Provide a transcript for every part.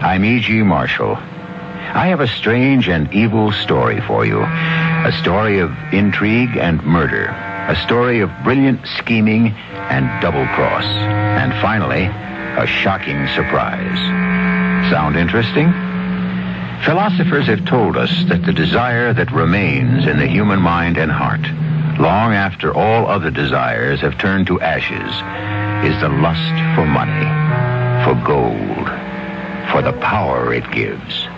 I'm E.G. Marshall. I have a strange and evil story for you. A story of intrigue and murder. A story of brilliant scheming and double-cross. And finally, a shocking surprise. Sound interesting? Philosophers have told us that the desire that remains in the human mind and heart, long after all other desires have turned to ashes, is the lust for money, for gold, for the power it gives.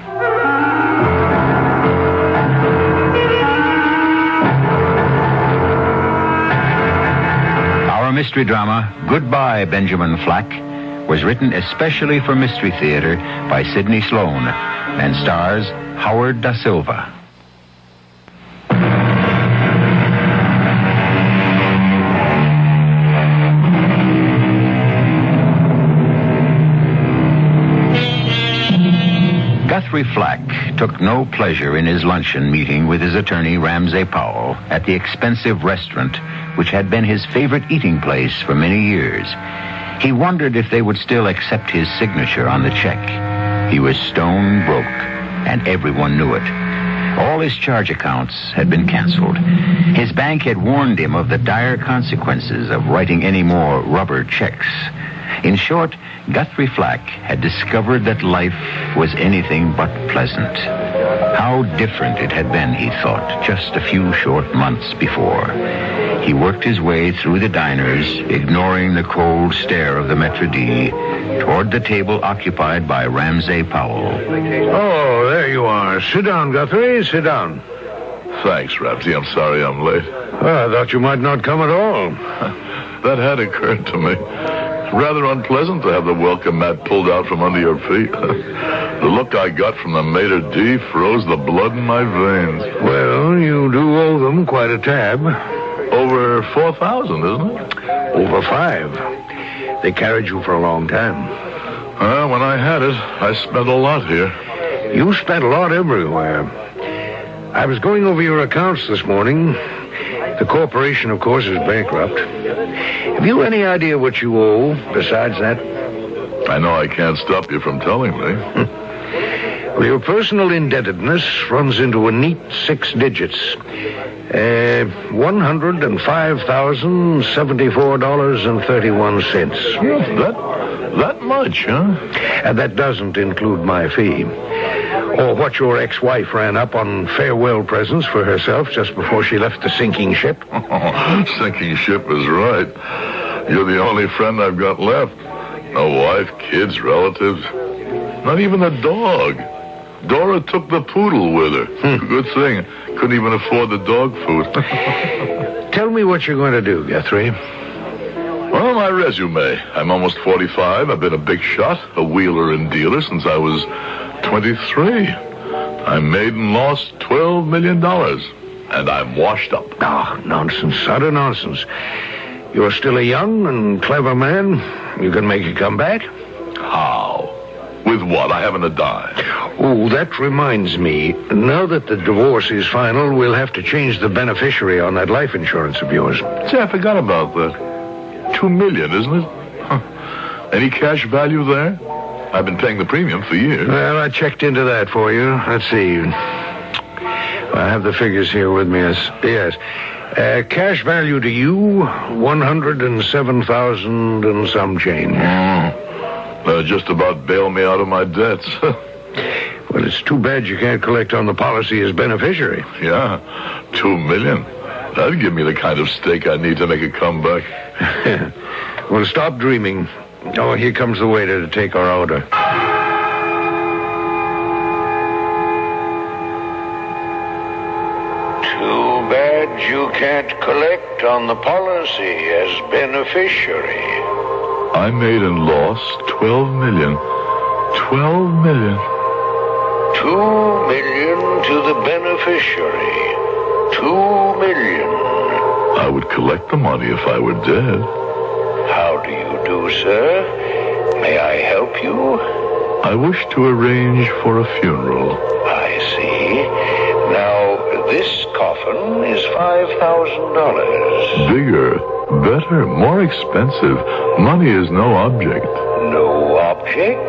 Our mystery drama, Goodbye, Benjamin Flack, was written especially for Mystery Theater by Sidney Sloan and stars Howard Da Silva. Guthrie Flack took no pleasure in his luncheon meeting with his attorney, Ramsay Powell, at the expensive restaurant which had been his favorite eating place for many years. He wondered if they would still accept his signature on the check. He was stone broke, and everyone knew it. All his charge accounts had been canceled. His bank had warned him of the dire consequences of writing any more rubber checks. In short, Guthrie Flack had discovered that life was anything but pleasant. How different it had been, he thought, just a few short months before. He worked his way through the diners, ignoring the cold stare of the maître d', toward the table occupied by Ramsay Powell. Oh, there you are. Sit down, Guthrie. Sit down. Thanks, Ramsay. I'm sorry I'm late. I thought you might not come at all. That had occurred to me. Rather unpleasant to have the welcome mat pulled out from under your feet. The look I got from the maitre d' froze the blood in my veins. Well, you do owe them quite a tab. Over 4,000, isn't it? Over 5. They carried you for a long time. When I had it, I spent a lot here. You spent a lot everywhere. I was going over your accounts this morning. The corporation, of course, is bankrupt. Have you any idea what you owe besides that? I know I can't stop you from telling me. Well, your personal indebtedness runs into a neat 6 digits. $105,074.31. That much, huh? And that doesn't include my fee. Or what your ex-wife ran up on farewell presents for herself just before she left the sinking ship. Sinking ship is right. You're the only friend I've got left. No wife, kids, relatives. Not even a dog. Dora took the poodle with her. Good thing. Couldn't even afford the dog food. Tell me what you're going to do, Guthrie. Well, my resume. I'm almost 45. I've been a big shot, a wheeler and dealer since I was 23. I made and lost $12 million. And I'm washed up. Oh, nonsense. Utter nonsense. You're still a young and clever man. You can make a comeback. How? With what? I haven't a dime. Oh, that reminds me. Now that the divorce is final, we'll have to change the beneficiary on that life insurance of yours. See, I forgot about that. $2 million, isn't it? Huh. Any cash value there? I've been paying the premium for years. Well, I checked into that for you. Let's see. I have the figures here with me. Yes. Cash value to you, $107,000 and some change. Just about bail me out of my debts. Well, it's too bad you can't collect on the policy as beneficiary. Yeah, $2 million. That'd give me the kind of stake I need to make a comeback. Well, stop dreaming. Oh, here comes the waiter to take our order. Too bad you can't collect on the policy as beneficiary. I made and lost $12 million. $12 million. $2 million to the beneficiary. $2 million. I would collect the money if I were dead. How do you do, sir? May I help you? I wish to arrange for a funeral. I see. Now, this coffin is $5,000. Bigger, better, more expensive. Money is no object. No object?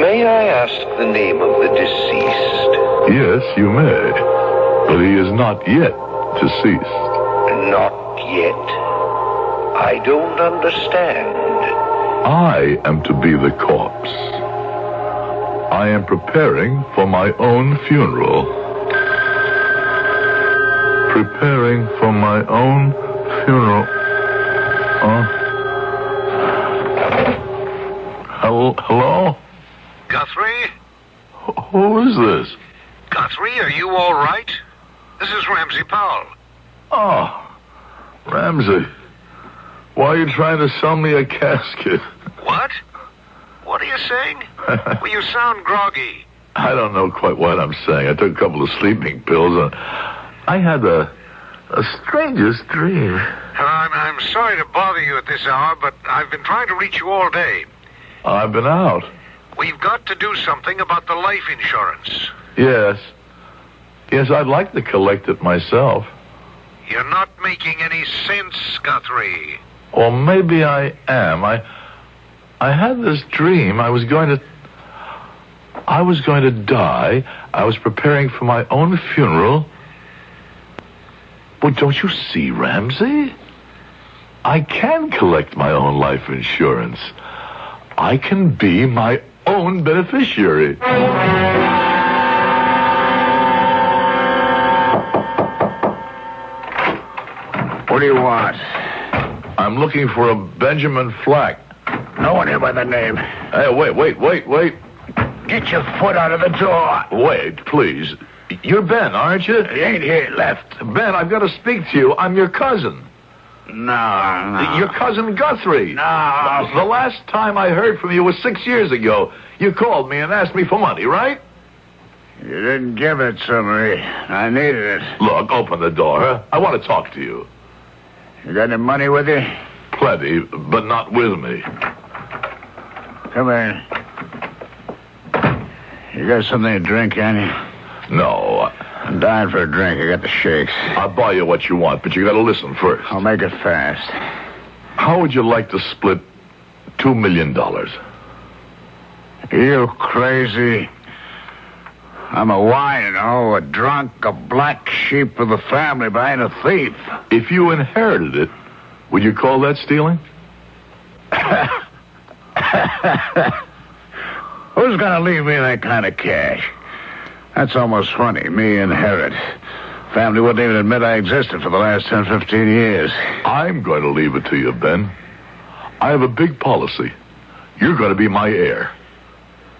May ask the name of the deceased? Yes, you may. But he is not yet deceased. Not yet. I don't understand. I am to be the corpse. I am preparing for my own funeral. Preparing for my own funeral. Hello? Guthrie? Who is this? Guthrie, are you all right? This is Ramsey Powell. Oh, Ramsey. Why are you trying to sell me a casket? What? What are you saying? Well, you sound groggy. I don't know quite what I'm saying. I took a couple of sleeping pills and I had the strangest dream. I'm sorry to bother you at this hour, but I've been trying to reach you all day. I've been out. We've got to do something about the life insurance. Yes. Yes, I'd like to collect it myself. You're not making any sense, Guthrie. Or maybe I am. I had this dream. I was going to die. I was preparing for my own funeral. But don't you see, Ramsey? I can collect my own life insurance. I can be my own beneficiary. What do you want? I'm looking for a Benjamin Flack. No one here by the name. Hey, wait. Get your foot out of the door. Wait, please. You're Ben, aren't you? He ain't here. Left. Ben, I've got to speak to you. I'm your cousin. No. Your cousin Guthrie. No. The last time I heard from you was 6 years ago. You called me and asked me for money, right? You didn't give it to me. I needed it. Look, open the door. I want to talk to you. You got any money with you? Plenty, but not with me. Come in. You got something to drink, Annie? No. I'm dying for a drink. I got the shakes. I'll buy you what you want, but you got to listen first. I'll make it fast. How would you like to split $2 million? You crazy? I'm a wino, a drunk, a black sheep of the family, but I ain't a thief. If you inherited it, would you call that stealing? Who's gonna leave me that kind of cash? That's almost funny. Me inherit. Family wouldn't even admit I existed for the last 10, 15 years. I'm going to leave it to you, Ben. I have a big policy. You're going to be my heir.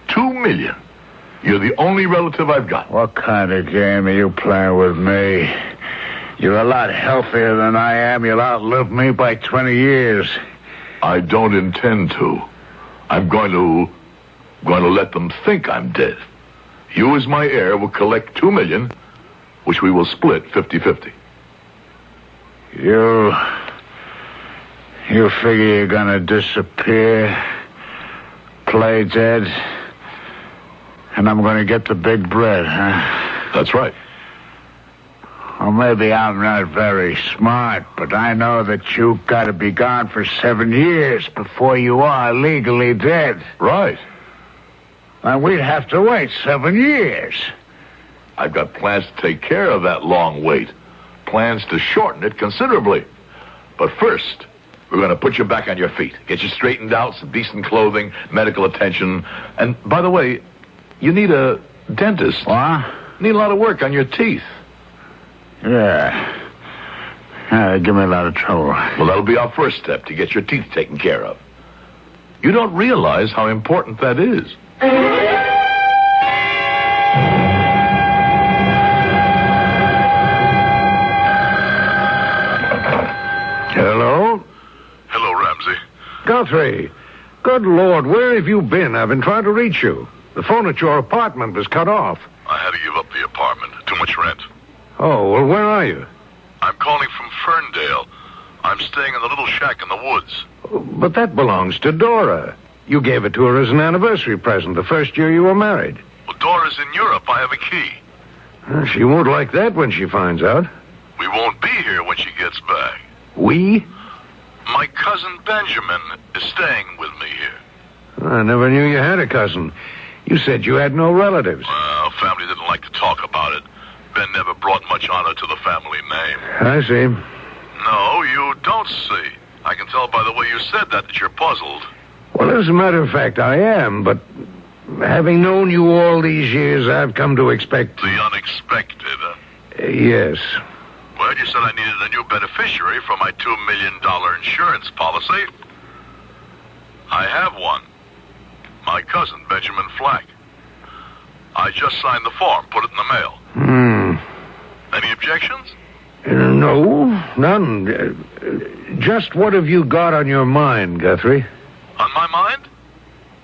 $2 million. You're the only relative I've got. What kind of game are you playing with me? You're a lot healthier than I am. You'll outlive me by 20 years. I don't intend to. I'm going to let them think I'm dead. You, as my heir, will collect $2 million, which we will split 50-50. You figure you're gonna disappear, play dead, and I'm gonna get the big bread, huh? That's right. Well, maybe I'm not very smart, but I know that you've got to be gone for 7 years before you are legally dead. Right. And we'd have to wait 7 years. I've got plans to take care of that long wait. Plans to shorten it considerably. But first, we're going to put you back on your feet. Get you straightened out, some decent clothing, medical attention. And, by the way, you need a dentist. What? Need a lot of work on your teeth. Yeah. Give me a lot of trouble. Well, that'll be our first step to get your teeth taken care of. You don't realize how important that is. Hello? Hello, Ramsey. Guthrie. Good Lord, where have you been? I've been trying to reach you. The phone at your apartment was cut off. I had to give up the apartment. Too much rent. Oh, well, where are you? I'm calling from Ferndale. I'm staying in the little shack in the woods. But that belongs to Dora. You gave it to her as an anniversary present the first year you were married. Well, Dora's in Europe. I have a key. She won't like that when she finds out. We won't be here when she gets back. We? My cousin Benjamin is staying with me here. I never knew you had a cousin. You said you had no relatives. Well, family didn't like to talk about it. Ben never brought much honor to the family name. I see. No, you don't see. I can tell by the way you said that you're puzzled. Well, as a matter of fact, I am, but having known you all these years, I've come to expect... The unexpected. Yes. Well, you said I needed a new beneficiary for my $2 million insurance policy. I have one. My cousin, Benjamin Flack. I just signed the form, put it in the mail. Any objections? No, none. Just what have you got on your mind, Guthrie? On my mind?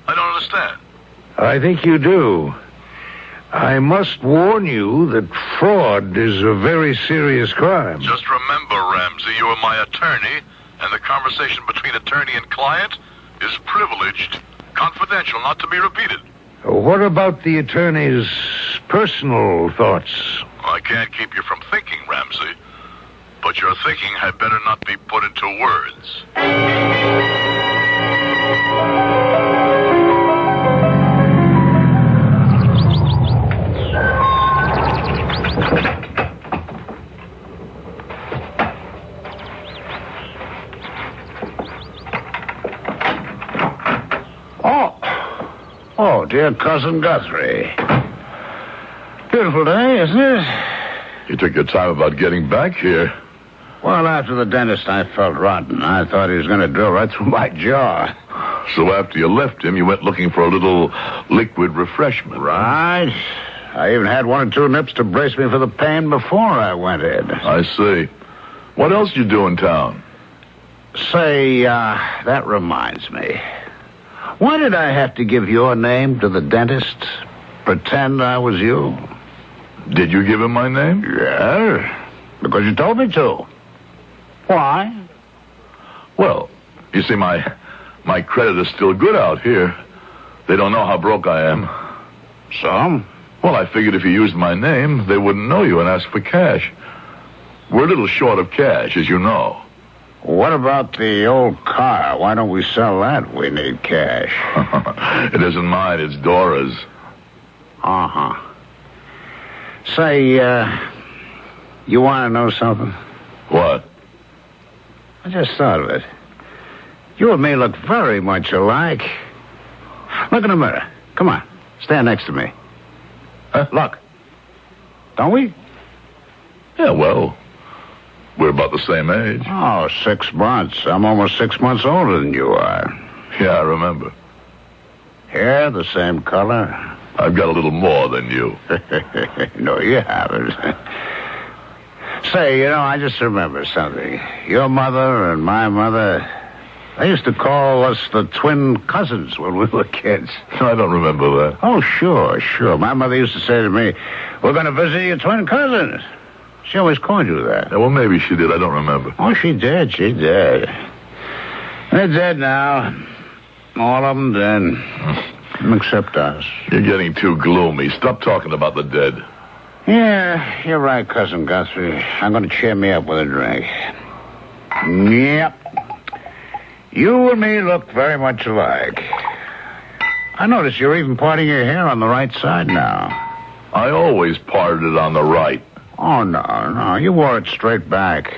I don't understand. I think you do. I must warn you that fraud is a very serious crime. Just remember, Ramsey, you are my attorney, and the conversation between attorney and client is privileged, confidential, not to be repeated. What about the attorney's personal thoughts? I can't keep you from thinking, Ramsey, but your thinking had better not be put into words. Oh, dear Cousin Guthrie. Beautiful day, isn't it? You took your time about getting back here. Well, after the dentist, I felt rotten. I thought he was going to drill right through my jaw. So after you left him, you went looking for a little liquid refreshment. Right. I even had one or two nips to brace me for the pain before I went in. I see. What else you do in town? Say, that reminds me. Why did I have to give your name to the dentist? Pretend I was you? Did you give him my name? Yeah, because you told me to. Why? Well, you see, my credit is still good out here. They don't know how broke I am. So? Well, I figured if you used my name, they wouldn't know you and ask for cash. We're a little short of cash, as you know. What about the old car? Why don't we sell that? We need cash. It isn't mine, it's Dora's. Uh-huh. Say, you want to know something? What? I just thought of it. You and me look very much alike. Look in the mirror. Come on. Stand next to me. Look. Don't we? Yeah, well, we're about the same age. Oh, 6 months. I'm almost 6 months older than you are. Yeah, I remember. Hair the same color? I've got a little more than you. No, you haven't. Say, I just remember something. Your mother and my mother, they used to call us the twin cousins when we were kids. I don't remember that. Oh, sure. My mother used to say to me, we're going to visit your twin cousins. She always called you that. Yeah, well, maybe she did. I don't remember. Oh, she did. They're dead now. All of them dead. Except us. You're getting too gloomy. Stop talking about the dead. Yeah, you're right, Cousin Guthrie. I'm going to cheer me up with a drink. Yep. You and me look very much alike. I notice you're even parting your hair on the right side now. I always parted it on the right. Oh, no. You wore it straight back.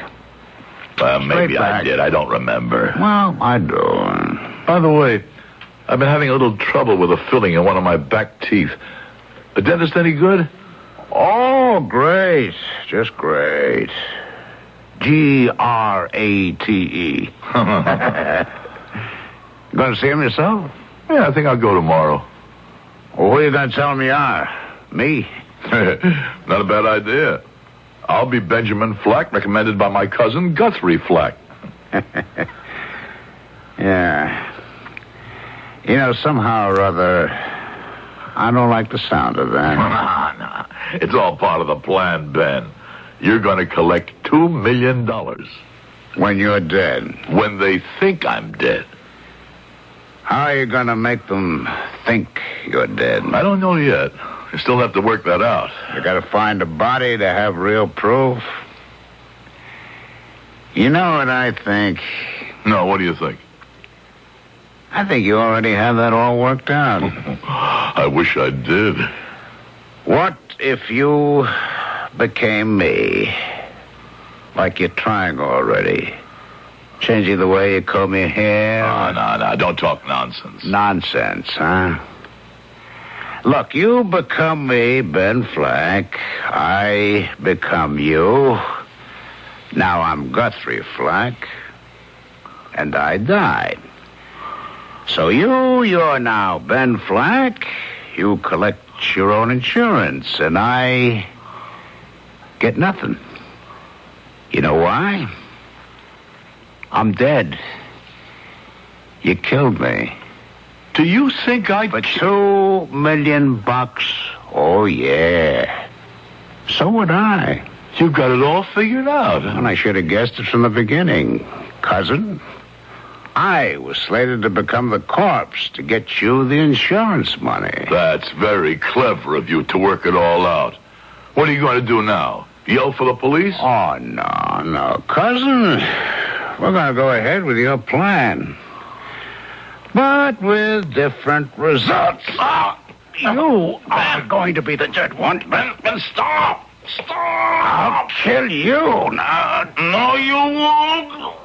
Well, maybe I did. I don't remember. Well, I do. By the way, I've been having a little trouble with a filling in one of my back teeth. The dentist any good? Oh, great. Just great. Grate. Going to see him yourself? Yeah, I think I'll go tomorrow. Well, who are you going to tell him you are? Me? Not a bad idea. I'll be Benjamin Flack, recommended by my cousin Guthrie Flack. Yeah. Somehow or other, I don't like the sound of that. No. It's all part of the plan, Ben. You're going to collect $2 million. When you're dead. When they think I'm dead. How are you going to make them think you're dead? I don't know yet. You still have to work that out. You got to find a body to have real proof. You know what I think? No, what do you think? I think you already have that all worked out. I wish I did. What if you became me? Like you're trying already. Changing the way you comb your hair? Oh, no. Don't talk nonsense. Nonsense, huh? Look, you become me, Ben Flack. I become you. Now I'm Guthrie Flack. And I died. So you're now Ben Flack. You collect your own insurance, and I get nothing. You know why? I'm dead. You killed me. Do you think I... For $2 million? Oh, yeah. So would I. You got it all figured out. And I should have guessed it from the beginning. Cousin, I was slated to become the corpse to get you the insurance money. That's very clever of you to work it all out. What are you going to do now? Yell for the police? Oh, no, cousin. We're going to go ahead with your plan. But with different results. You are going to be the dead one. Ben, stop. I'll kill you now. No, you won't.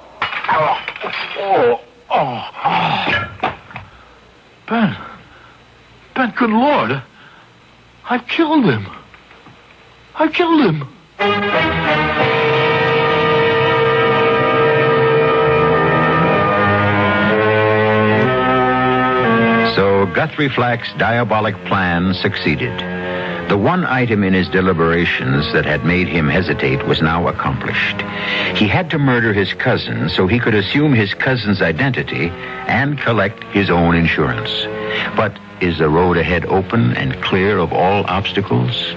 Ben, good Lord. I've killed him. So Guthrie Flack's diabolic plan succeeded. The one item in his deliberations that had made him hesitate was now accomplished. He had to murder his cousin so he could assume his cousin's identity and collect his own insurance. But is the road ahead open and clear of all obstacles?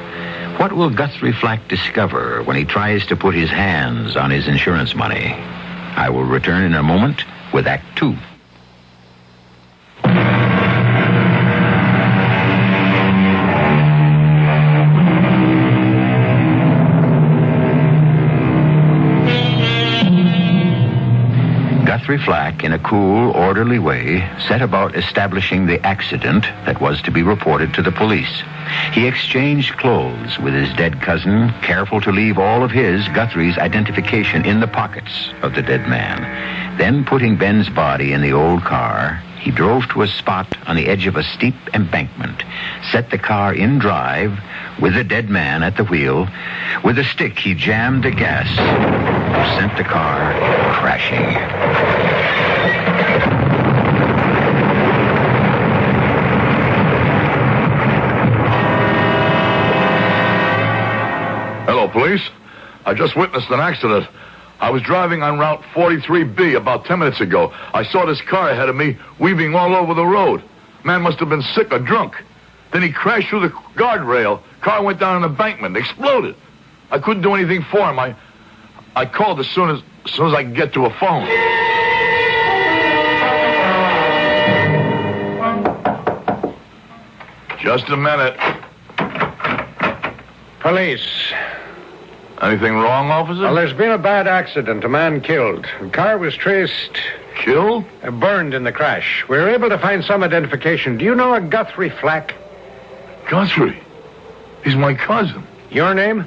What will Guthrie Flack discover when he tries to put his hands on his insurance money? I will return in a moment with Act 2. Guthrie Flack, in a cool, orderly way, set about establishing the accident that was to be reported to the police. He exchanged clothes with his dead cousin, careful to leave all of his, Guthrie's, identification in the pockets of the dead man. Then, putting Ben's body in the old car, he drove to a spot on the edge of a steep embankment, set the car in drive, with the dead man at the wheel. With a stick, he jammed the gas, sent the car crashing. Hello, police. I just witnessed an accident. I was driving on Route 43B about 10 minutes ago. I saw this car ahead of me weaving all over the road. Man must have been sick or drunk. Then he crashed through the guardrail. Car went down an embankment, exploded. I couldn't do anything for him. I called as soon as I could get to a phone. Just a minute. Police. Anything wrong, officer? Well, there's been a bad accident. A man killed. The car was traced... Killed? Burned in the crash. We were able to find some identification. Do you know a Guthrie Flack? Guthrie? He's my cousin. Your name?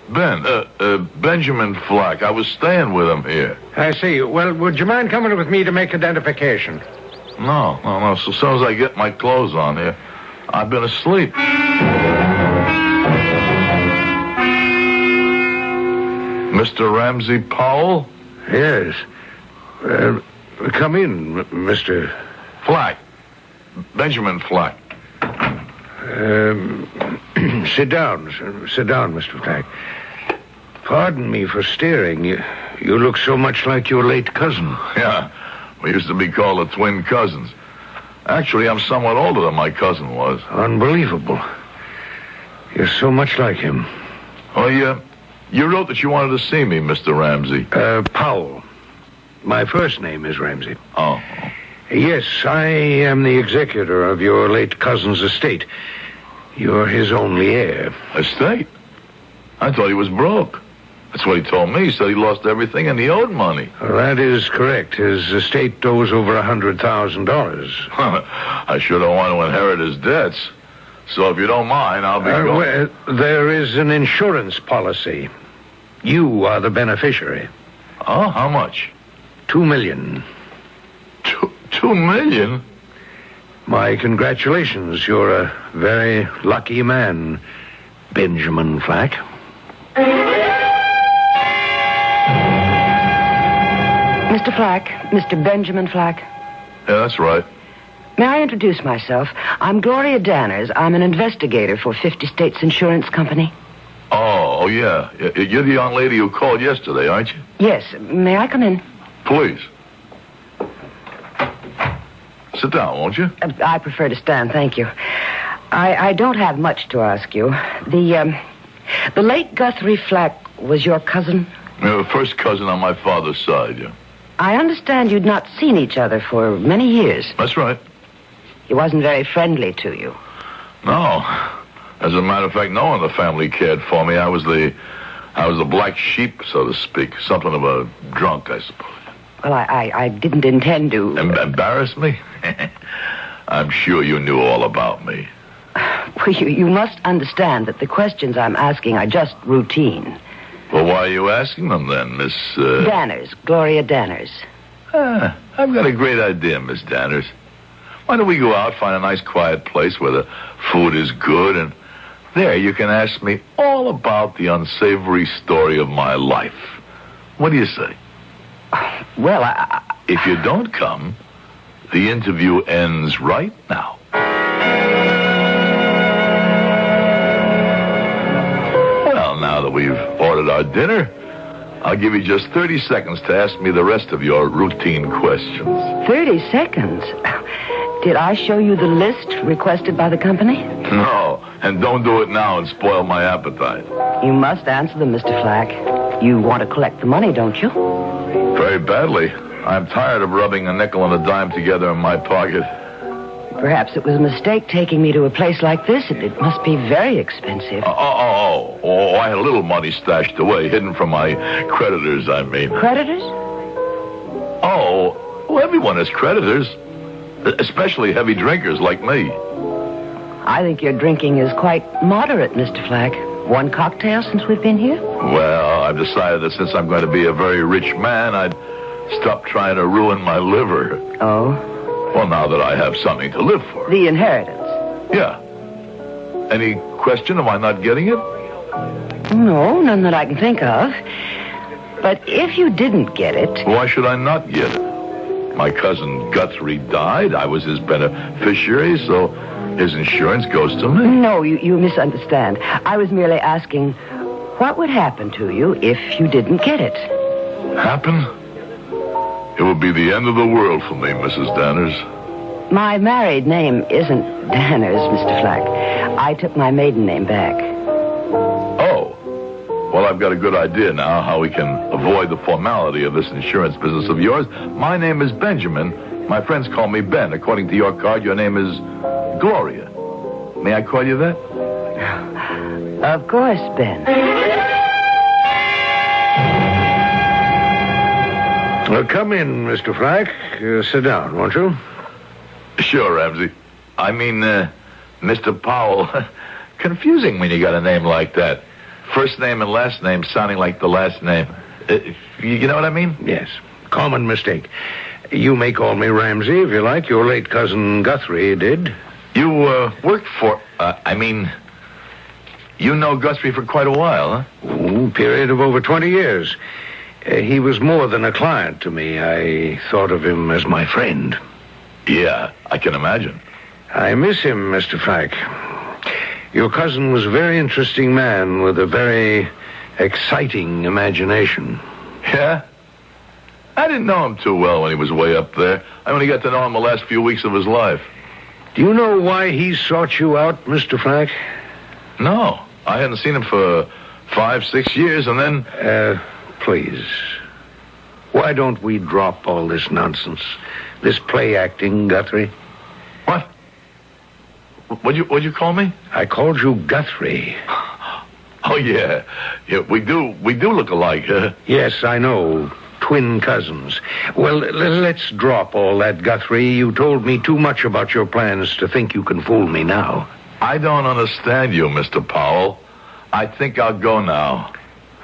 Benjamin Flack. I was staying with him here. I see. Well, would you mind coming with me to make identification? No. So as soon as I get my clothes on here, I've been asleep. Mr. Ramsey Powell? Yes. Come in, Mr... Flack. Benjamin Flack. Sit down. Sit down, Mr. Flack. Pardon me for staring. You look so much like your late cousin. Yeah, we used to be called the twin cousins. Actually, I'm somewhat older than my cousin was. Unbelievable. You're so much like him. Oh, yeah? You wrote that you wanted to see me, Mr. Ramsey. Powell. My first name is Ramsey. Oh. Yes, I am the executor of your late cousin's estate. You're his only heir. Estate? I thought he was broke. That's what he told me. He said he lost everything and he owed money. Well, that is correct. His estate owes over $100,000. I sure don't want to inherit his debts. So if you don't mind, I'll be going. Well, there is an insurance policy. You are the beneficiary. Oh, how much? $2 million. $2 million? My congratulations. You're a very lucky man, Benjamin Flack. Mr. Flack, Mr. Benjamin Flack. Yeah, that's right. May I introduce myself? I'm Gloria Danners. I'm an investigator for 50 States Insurance Company. Oh, yeah. You're the young lady who called yesterday, aren't you? Yes. May I come in? Please. Sit down, won't you? I prefer to stand, thank you. I don't have much to ask you. The late Guthrie Flack was your cousin? Yeah, first cousin on my father's side, yeah. I understand you'd not seen each other for many years. That's right. He wasn't very friendly to you. No. As a matter of fact, no one in the family cared for me. I was the black sheep, so to speak. Something of a drunk, I suppose. Well, I didn't intend to... Embarrass me? I'm sure you knew all about me. Well, you must understand that the questions I'm asking are just routine. Well, why are you asking them then, Miss... Danners, Gloria Danners. I've got a great idea, Miss Danners. Why don't we go out, find a nice quiet place where the food is good, and there you can ask me all about the unsavory story of my life. What do you say? Well, If you don't come, the interview ends right now. Well, now that we've ordered our dinner, I'll give you just 30 seconds to ask me the rest of your routine questions. 30 seconds? Did I show you the list requested by the company? No, and don't do it now and spoil my appetite. You must answer them, Mr. Flack. You want to collect the money, don't you? Very badly. I'm tired of rubbing a nickel and a dime together in my pocket. Perhaps it was a mistake taking me to a place like this. It must be very expensive. Oh, I had a little money stashed away, hidden from my creditors, I mean. Creditors? Oh, well, everyone has creditors. Especially heavy drinkers like me. I think your drinking is quite moderate, Mr. Flack. One cocktail since we've been here? Well, I've decided that since I'm going to be a very rich man, I'd stop trying to ruin my liver. Oh? Well, now that I have something to live for. The inheritance? Yeah. Any question? Am I not getting it? No, none that I can think of. But if you didn't get it... Why should I not get it? My cousin Guthrie died. I was his beneficiary, so his insurance goes to me. No, you misunderstand. I was merely asking, what would happen to you if you didn't get it? Happen? It would be the end of the world for me, Mrs. Danners. My married name isn't Danners, Mr. Flack. I took my maiden name back. Oh. Well, I've got a good idea now how we can avoid the formality of this insurance business of yours. My name is Benjamin. My friends call me Ben. According to your card, your name is Gloria. May I call you that? Of course, Ben. Well, come in, Mr. Flack. Sit down, won't you? Sure, Ramsey. I mean, Mr. Powell. Confusing when you got a name like that. First name and last name sounding like the last name. You know what I mean? Yes. Common mistake. You may call me Ramsey if you like. Your late cousin Guthrie did. You worked for... you know Guthrie for quite a while, huh? Period of over 20 years. He was more than a client to me. I thought of him as my friend. Yeah, I can imagine. I miss him, Mr. Flack. Your cousin was a very interesting man with a very exciting imagination. Yeah? I didn't know him too well when he was way up there. I only got to know him the last few weeks of his life. Do you know why he sought you out, Mr. Flack? No. I hadn't seen him for 5-6 years, and then... Please. Why don't we drop all this nonsense? This play acting, Guthrie? What? What'd you call me? I called you Guthrie. Oh, Oh, yeah. We do look alike, huh? Yes, I know. Twin cousins. Well, let's drop all that, Guthrie. You told me too much about your plans to think you can fool me now. I don't understand you, Mr. Powell. I think I'll go now.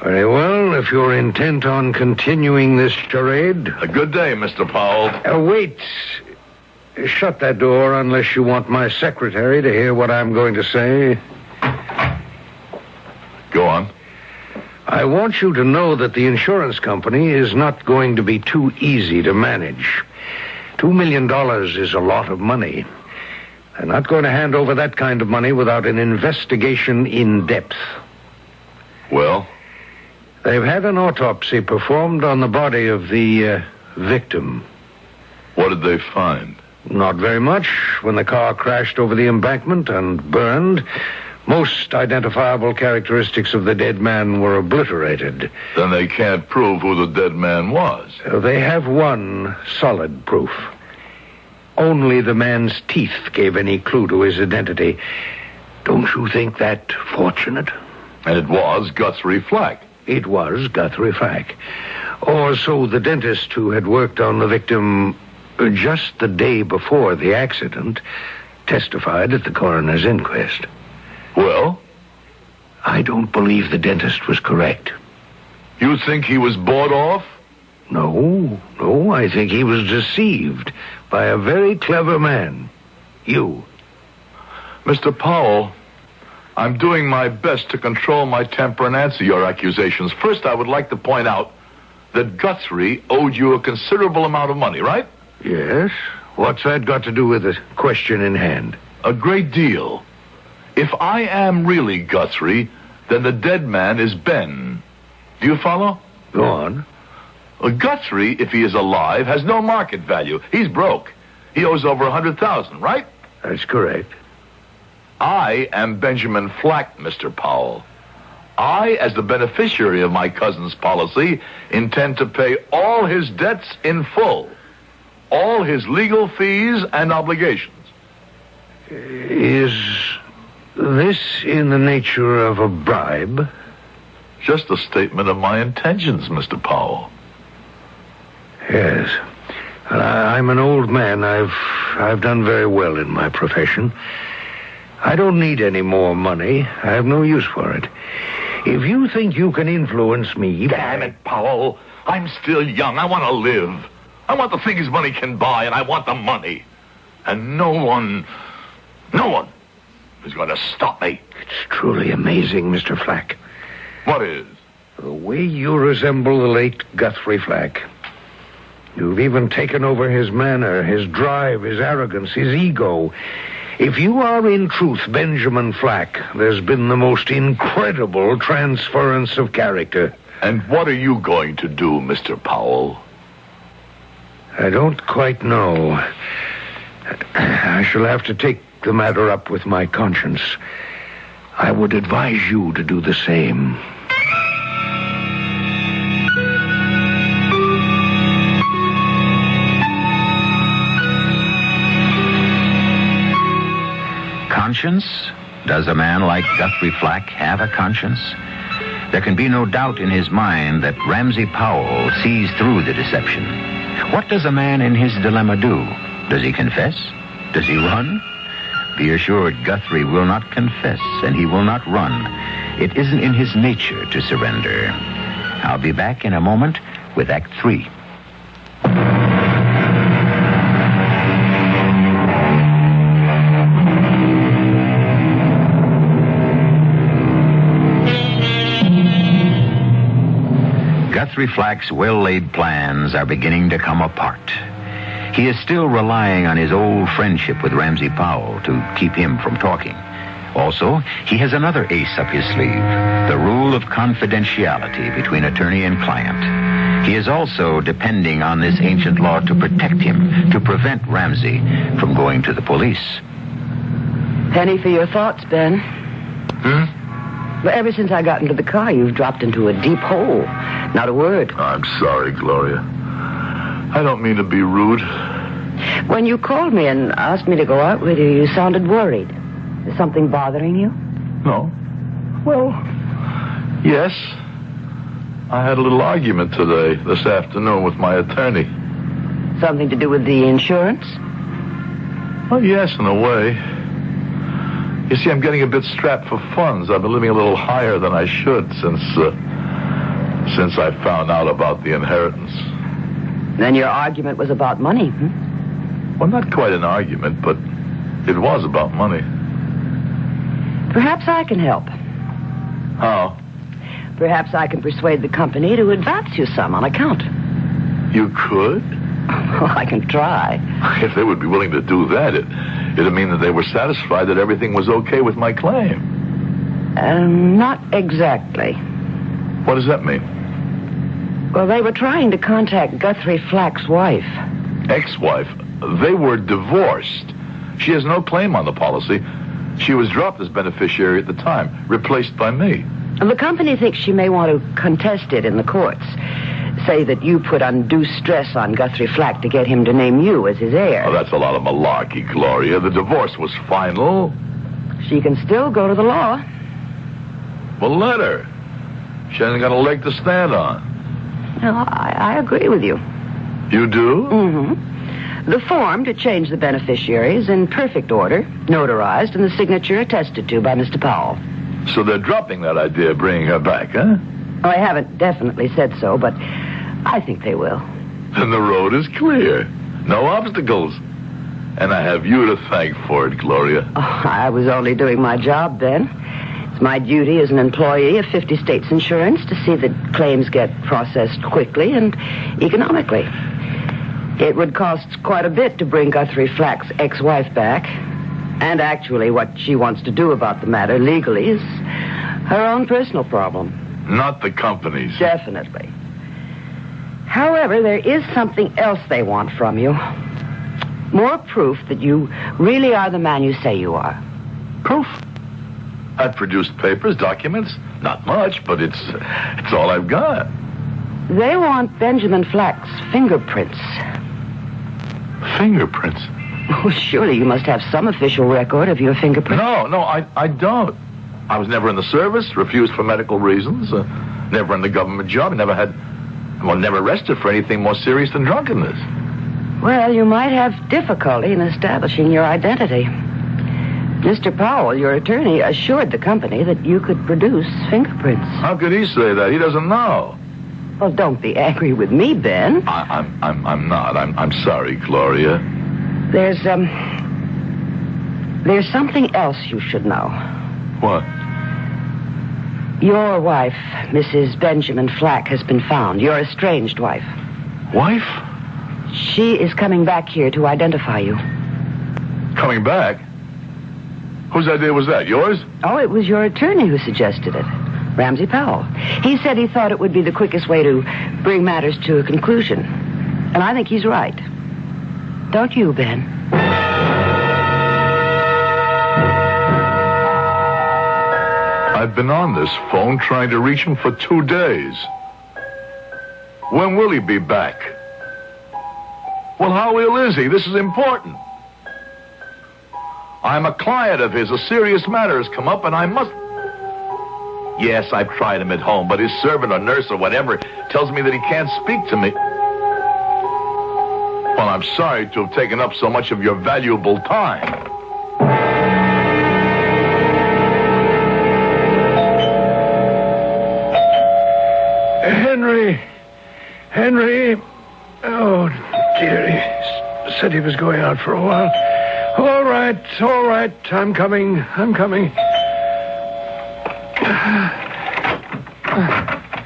Very well, if you're intent on continuing this charade. A good day, Mr. Powell. Wait. Shut that door unless you want my secretary to hear what I'm going to say. Go on. I want you to know that the insurance company is not going to be too easy to manage. $2 million is a lot of money. They're not going to hand over that kind of money without an investigation in depth. Well? They've had an autopsy performed on the body of the victim. What did they find? Not very much. When the car crashed over the embankment and burned, most identifiable characteristics of the dead man were obliterated. Then they can't prove who the dead man was. They have one solid proof. Only the man's teeth gave any clue to his identity. Don't you think that fortunate? And it was Guthrie Flack. It was Guthrie Flack. Or so the dentist who had worked on the victim just the day before the accident testified at the coroner's inquest. Well? I don't believe the dentist was correct. You think he was bought off? No, I think he was deceived by a very clever man. You. Mr. Powell, I'm doing my best to control my temper and answer your accusations. First, I would like to point out that Guthrie owed you a considerable amount of money, right? Yes. What's that got to do with the question in hand? A great deal. If I am really Guthrie, then the dead man is Ben. Do you follow? Go on. Guthrie, if he is alive, has no market value. He's broke. He owes over $100,000, right? That's correct. I am Benjamin Flack, Mr. Powell. I, as the beneficiary of my cousin's policy, intend to pay all his debts in full. All his legal fees and obligations. Is this in the nature of a bribe? Just a statement of my intentions, Mr. Powell. Yes. I'm an old man. I've done very well in my profession. I don't need any more money. I have no use for it. If you think you can influence me... Damn it, Powell. I'm still young. I want to live. I want the things money can buy, and I want the money. And no one is going to stop me. It's truly amazing, Mr. Flack. What is? The way you resemble the late Guthrie Flack. You've even taken over his manner, his drive, his arrogance, his ego. If you are in truth Benjamin Flack, there's been the most incredible transference of character. And what are you going to do, Mr. Powell? I don't quite know. I shall have to take the matter up with my conscience. I would advise you to do the same. Conscience? Does a man like Guthrie Flack have a conscience? There can be no doubt in his mind that Ramsey Powell sees through the deception. What does a man in his dilemma do? Does he confess? Does he run? Be assured Guthrie will not confess, and he will not run. It isn't in his nature to surrender. I'll be back in a moment with Act 3. Guthrie Flack's well-laid plans are beginning to come apart. He is still relying on his old friendship with Ramsey Powell to keep him from talking. Also, he has another ace up his sleeve, the rule of confidentiality between attorney and client. He is also depending on this ancient law to protect him, to prevent Ramsey from going to the police. Penny for your thoughts, Ben. Well, ever since I got into the car, you've dropped into a deep hole. Not a word. I'm sorry, Gloria. I don't mean to be rude. When you called me and asked me to go out with you sounded worried. Is something bothering you? No. Well, Yes. I had a little argument this afternoon with my attorney. Something to do with the insurance? Well, yes, in a way. You see, I'm getting a bit strapped for funds. I've been living a little higher than I should since I found out about the inheritance. Then your argument was about money, Well, not quite an argument, but it was about money. Perhaps I can help. How? Perhaps I can persuade the company to advance you some on account. You could? Well, I can try. If they would be willing to do that, it'd mean that they were satisfied that everything was okay with my claim. Not exactly. What does that mean? Well, they were trying to contact Guthrie Flack's wife. Ex-wife? They were divorced. She has no claim on the policy. She was dropped as beneficiary at the time, replaced by me. The company thinks she may want to contest it in the courts. Say that you put undue stress on Guthrie Flack to get him to name you as his heir. Oh, that's a lot of malarkey, Gloria. The divorce was final. She can still go to the law. Well, let her. She hasn't got a leg to stand on. No, I agree with you. You do? Mm-hmm. The form to change the beneficiary is in perfect order, notarized, and the signature attested to by Mr. Powell. So they're dropping that idea of bringing her back, huh? I haven't definitely said so, but I think they will. Then the road is clear. No obstacles. And I have you to thank for it, Gloria. Oh, I was only doing my job then. It's my duty as an employee of 50 States Insurance to see that claims get processed quickly and economically. It would cost quite a bit to bring Guthrie Flack's ex-wife back. And actually, what she wants to do about the matter legally is her own personal problem. Not the company's. Definitely. However, there is something else they want from you. More proof that you really are the man you say you are. Proof? I've produced papers, documents. Not much, but it's all I've got. They want Benjamin Flack's fingerprints. Fingerprints? Oh, surely you must have some official record of your fingerprints. No, I don't. I was never in the service, refused for medical reasons, never in the government job, never arrested for anything more serious than drunkenness. Well, you might have difficulty in establishing your identity. Mr. Powell, your attorney, assured the company that you could produce fingerprints. How could he say that? He doesn't know. Well, don't be angry with me, Ben. I'm not. I'm sorry, Gloria. There's something else you should know. What? Your wife, Mrs. Benjamin Flack, has been found. Your estranged wife. Wife? She is coming back here to identify you. Coming back? Whose idea was that? Yours? Oh, it was your attorney who suggested it. Ramsey Powell. He said he thought it would be the quickest way to bring matters to a conclusion. And I think he's right. Don't you, Ben? I've been on this phone trying to reach him for 2 days. When will he be back? Well, how ill is he? This is important. I'm a client of his. A serious matter has come up, and I must... Yes, I've tried him at home, but his servant or nurse or whatever tells me that he can't speak to me. Well, I'm sorry to have taken up so much of your valuable time. Henry. Oh, dear, he said he was going out for a while. All right. I'm coming.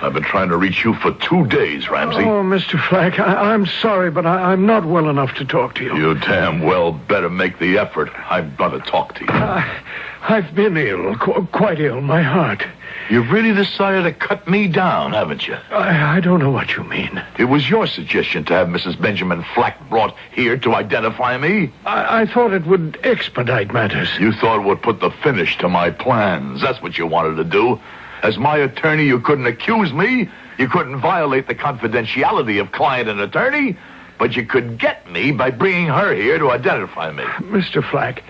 I've been trying to reach you for 2 days, Ramsey. Oh, Mr. Flack, I'm sorry, but I'm not well enough to talk to you. You damn well better make the effort. I've got to talk to you. I've been ill, quite ill, my heart. You've really decided to cut me down, haven't you? I don't know what you mean. It was your suggestion to have Mrs. Benjamin Flack brought here to identify me. I thought it would expedite matters. You thought it would put the finish to my plans. That's what you wanted to do. As my attorney, you couldn't accuse me. You couldn't violate the confidentiality of client and attorney. But you could get me by bringing her here to identify me. Mr. Flack,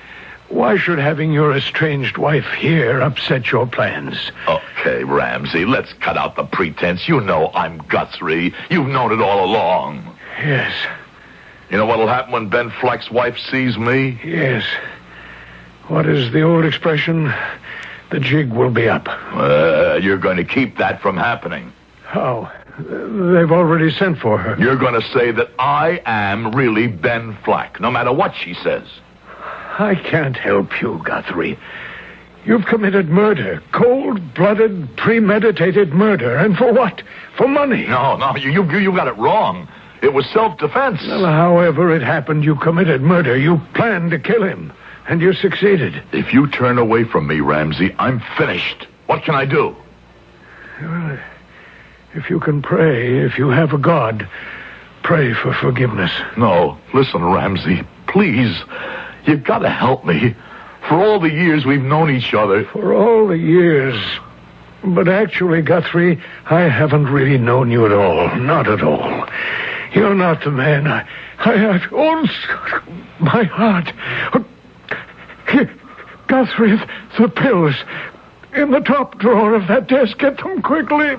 why should having your estranged wife here upset your plans? Oh, Okay, Ramsey, let's cut out the pretense. You know I'm Guthrie. You've known it all along. Yes. You know what'll happen when Ben Flack's wife sees me? Yes. What is the old expression? The jig will be up. You're going to keep that from happening. How? They've already sent for her. You're going to say that I am really Ben Flack, no matter what she says. I can't help you, Guthrie. You've committed murder. Cold-blooded, premeditated murder. And for what? For money. No, you got it wrong. It was self-defense. Well, however it happened, you committed murder. You planned to kill him. And you succeeded. If you turn away from me, Ramsey, I'm finished. What can I do? Well, if you can pray, if you have a God, pray for forgiveness. No, listen, Ramsey, please. You've got to help me. For all the years we've known each other. For all the years. But actually, Guthrie, I haven't really known you at all. Not at all. You're not the man I oh, my heart. Here, Guthrie, the pills. In the top drawer of that desk. Get them quickly.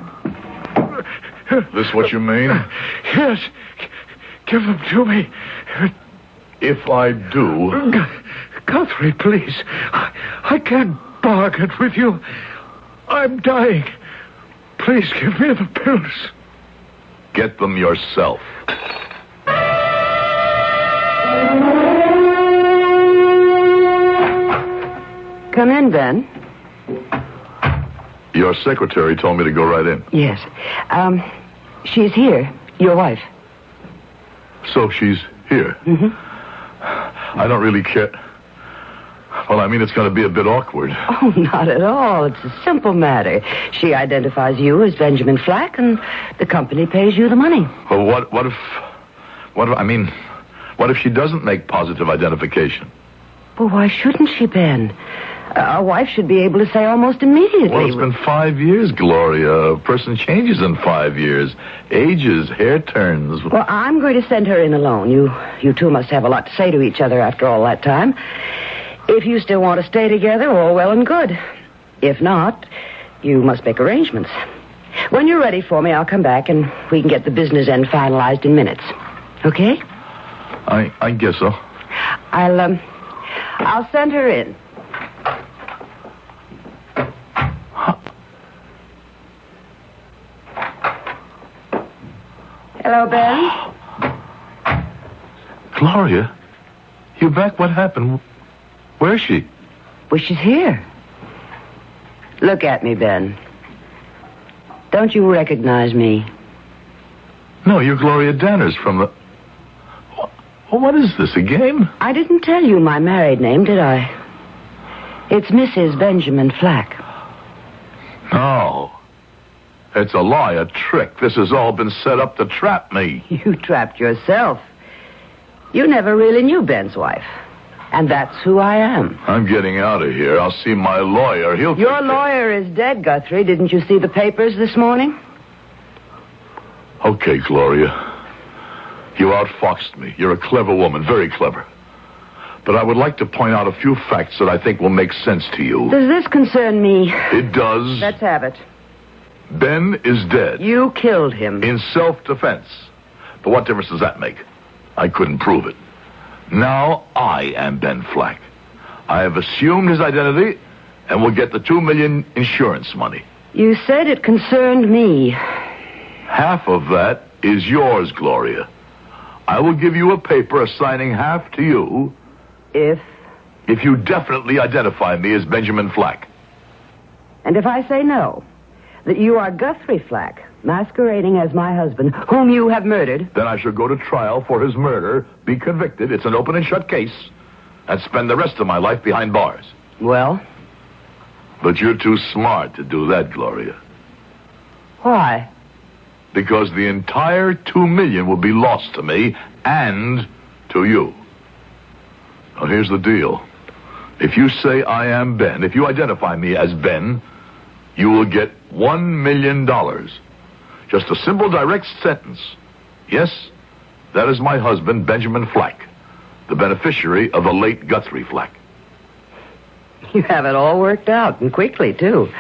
This what you mean? Yes. Give them to me. If I do... Guthrie, please. I can't bargain with you. I'm dying. Please give me the pills. Get them yourself. Come in, Ben. Your secretary told me to go right in. Yes. She's here. Your wife. So she's here? Mm-hmm. I don't really care. Well, I mean, it's going to be a bit awkward. Oh, not at all. It's a simple matter. She identifies you as Benjamin Flack, and the company pays you the money. Well, what if she doesn't make positive identification? Well, why shouldn't she, Ben? A wife should be able to say almost immediately. Well, it's been 5 years, Gloria. A person changes in 5 years. Ages, hair turns. Well, I'm going to send her in alone. You two must have a lot to say to each other after all that time. If you still want to stay together, all well and good. If not, you must make arrangements. When you're ready for me, I'll come back and we can get the business end finalized in minutes. Okay? I guess so. I'll send her in. Hello, Ben. Gloria, you back? What happened? Where is she? Well, she's here. Look at me, Ben. Don't you recognize me? No, you're Gloria Danners from the... What is this, a game? I didn't tell you my married name, did I? It's Mrs. Benjamin Flack. No. It's a lie, a trick. This has all been set up to trap me. You trapped yourself. You never really knew Ben's wife. And that's who I am. I'm getting out of here. I'll see my lawyer. He'll... Your lawyer is dead, Guthrie. Didn't you see the papers this morning? Okay, Gloria. You outfoxed me. You're a clever woman, very clever. But I would like to point out a few facts that I think will make sense to you. Does this concern me? It does. Let's have it. Ben is dead. You killed him. In self-defense. But what difference does that make? I couldn't prove it. Now I am Ben Flack. I have assumed his identity and will get the $2 million insurance money. You said it concerned me. Half of that is yours, Gloria. I will give you a paper assigning half to you... If you definitely identify me as Benjamin Flack. And if I say no, that you are Guthrie Flack, masquerading as my husband, whom you have murdered... Then I shall go to trial for his murder, be convicted, it's an open and shut case, and spend the rest of my life behind bars. Well? But you're too smart to do that, Gloria. Why? Because the entire $2 million will be lost to me and to you. Now, here's the deal. If you say I am Ben, if you identify me as Ben, you will get $1 million. Just a simple, direct sentence. Yes, that is my husband, Benjamin Flack, the beneficiary of the late Guthrie Flack. You have it all worked out, and quickly, too.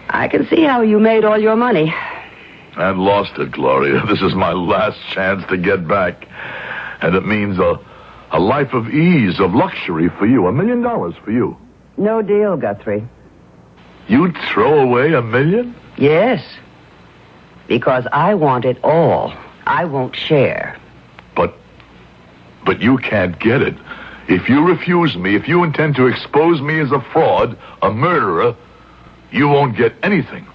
I can see how you made all your money. And lost it, Gloria. This is my last chance to get back. And it means a life of ease, of luxury for you. $1 million for you. No deal, Guthrie. You'd throw away $1 million? Yes. Because I want it all. I won't share. But you can't get it. If you refuse me, if you intend to expose me as a fraud, a murderer, you won't get anything.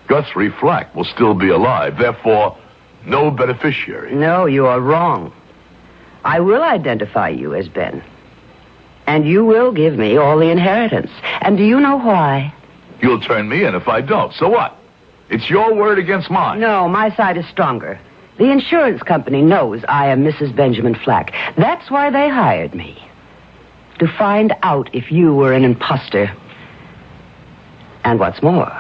Guthrie Flack will still be alive, therefore, no beneficiary. No, you are wrong. I will identify you as Ben. And you will give me all the inheritance. And do you know why? You'll turn me in if I don't. So what? It's your word against mine. No, my side is stronger. The insurance company knows I am Mrs. Benjamin Flack. That's why they hired me. To find out if you were an imposter. And what's more,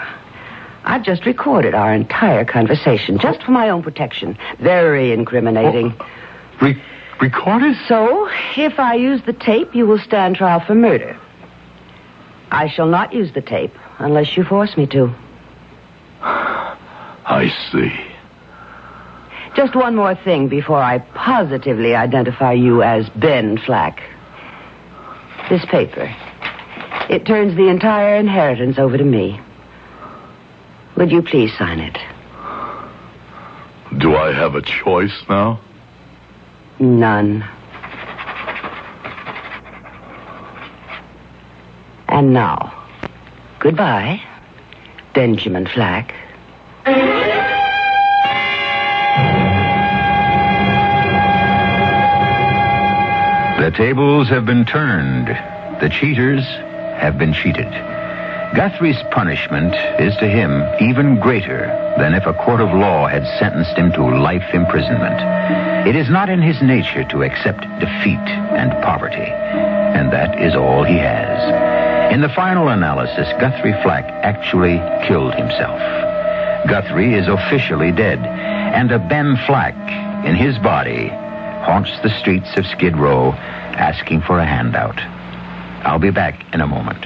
I've just recorded our entire conversation, just for my own protection. Very incriminating. Recorded? So, if I use the tape, you will stand trial for murder. I shall not use the tape unless you force me to. I see. Just one more thing before I positively identify you as Ben Flack. This paper. It turns the entire inheritance over to me. Would you please sign it? Do I have a choice now? None. And now, goodbye, Benjamin Flack. The tables have been turned. The cheaters have been cheated. Guthrie's punishment is to him even greater than if a court of law had sentenced him to life imprisonment. It is not in his nature to accept defeat and poverty, and that is all he has. In the final analysis, Guthrie Flack actually killed himself. Guthrie is officially dead, and a Ben Flack in his body haunts the streets of Skid Row asking for a handout. I'll be back in a moment.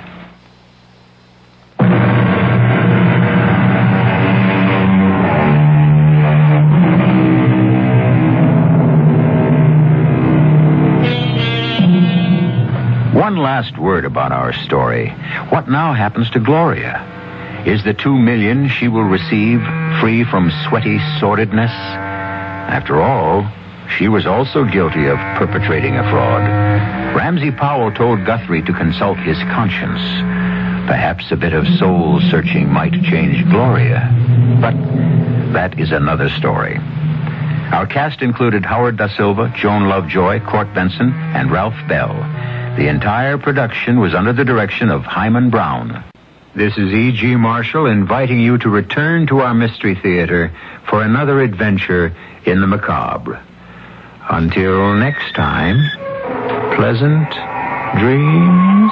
One last word about our story. What now happens to Gloria? Is the $2 million she will receive free from sweaty sordidness? After all, she was also guilty of perpetrating a fraud. Ramsey Powell told Guthrie to consult his conscience. Perhaps a bit of soul-searching might change Gloria. But that is another story. Our cast included Howard Da Silva, Joan Lovejoy, Court Benson, and Ralph Bell. The entire production was under the direction of Hyman Brown. This is E.G. Marshall inviting you to return to our Mystery Theater for another adventure in the macabre. Until next time, pleasant dreams.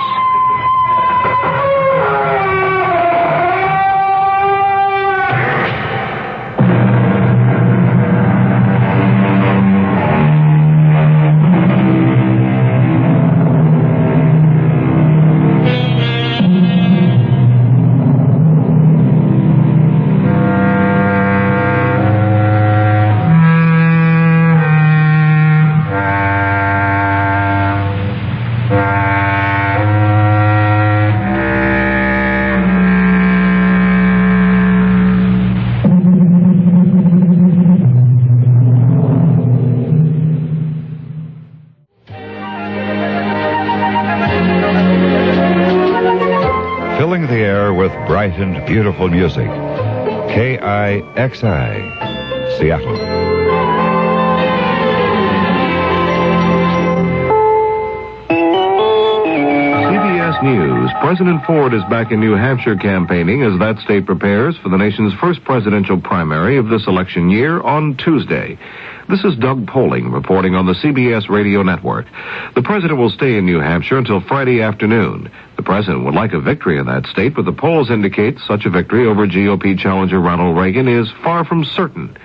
Filling the air with bright and beautiful music. KIXI, Seattle. CBS News. President Ford is back in New Hampshire campaigning as that state prepares for the nation's first presidential primary of this election year on Tuesday. This is Doug Poling reporting on the CBS radio network. The president will stay in New Hampshire until Friday afternoon. The president would like a victory in that state, but the polls indicate such a victory over GOP challenger Ronald Reagan is far from certain.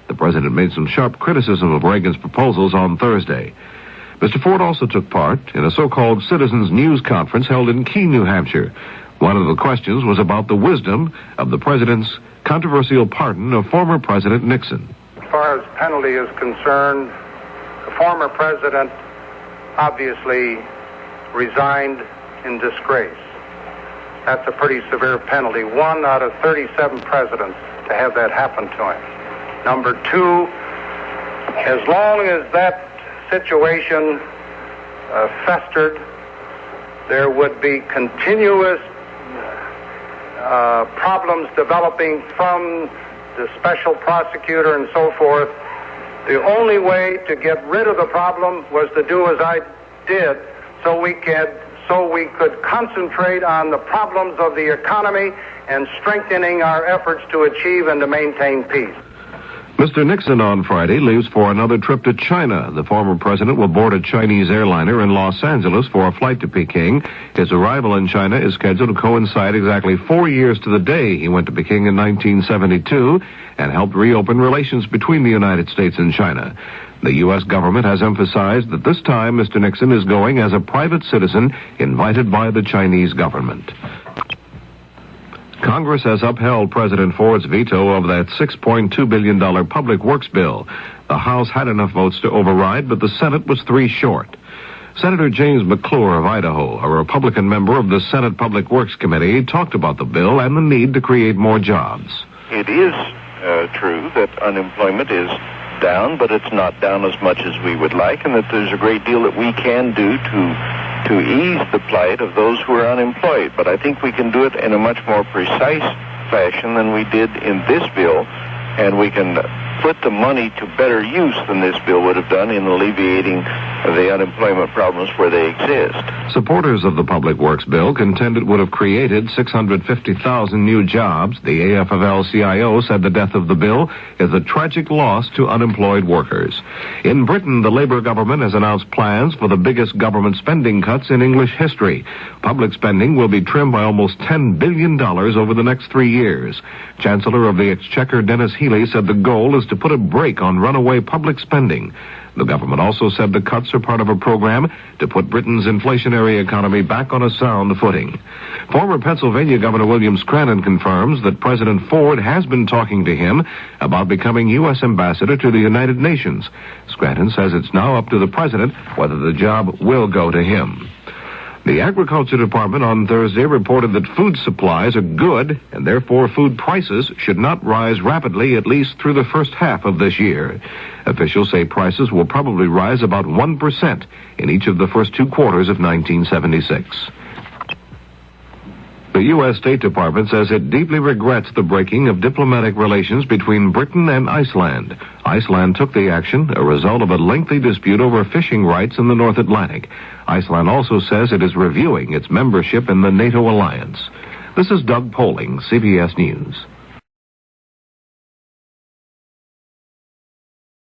The president made some sharp criticism of Reagan's proposals on Thursday. Mr. Ford also took part in a so-called Citizens News Conference held in Keene, New Hampshire, One of the questions was about the wisdom of the president's controversial pardon of former President Nixon. As far as penalty is concerned, the former president obviously resigned in disgrace. That's a pretty severe penalty. 1 out of 37 presidents to have that happen to him. Number 2, as long as that situation festered, there would be continuous problems developing from the special prosecutor and so forth. The only way to get rid of the problem was to do as I did, so we could concentrate on the problems of the economy and strengthening our efforts to achieve and to maintain peace. Mr. Nixon on Friday leaves for another trip to China. The former president will board a Chinese airliner in Los Angeles for a flight to Peking. His arrival in China is scheduled to coincide exactly 4 years to the day he went to Peking in 1972 and helped reopen relations between the United States and China. The U.S. government has emphasized that this time Mr. Nixon is going as a private citizen invited by the Chinese government. Congress has upheld President Ford's veto of that $6.2 billion public works bill. The House had enough votes to override, but the Senate was 3 short. Senator James McClure of Idaho, a Republican member of the Senate Public Works Committee, talked about the bill and the need to create more jobs. It is true that unemployment is down, but it's not down as much as we would like, and that there's a great deal that we can do to ease the plight of those who are unemployed. But I think we can do it in a much more precise fashion than we did in this bill, and we can put the money to better use than this bill would have done in alleviating the unemployment problems where they exist. Supporters of the Public Works bill contend it would have created 650,000 new jobs. The AFL-CIO said the death of the bill is a tragic loss to unemployed workers. In Britain, the Labour government has announced plans for the biggest government spending cuts in English history. Public spending will be trimmed by almost $10 billion over the next 3 years. Chancellor of the Exchequer Dennis Healey said the goal is to put a brake on runaway public spending. The government also said the cuts are part of a program to put Britain's inflationary economy back on a sound footing. Former Pennsylvania Governor William Scranton confirms that President Ford has been talking to him about becoming U.S. ambassador to the United Nations. Scranton says it's now up to the president whether the job will go to him. The Agriculture Department on Thursday reported that food supplies are good, and therefore food prices should not rise rapidly, at least through the first half of this year. Officials say prices will probably rise about 1% in each of the first 2 quarters of 1976. The U.S. State Department says it deeply regrets the breaking of diplomatic relations between Britain and Iceland. Iceland took the action, a result of a lengthy dispute over fishing rights in the North Atlantic. Iceland also says it is reviewing its membership in the NATO alliance. This is Doug Poling, CBS News.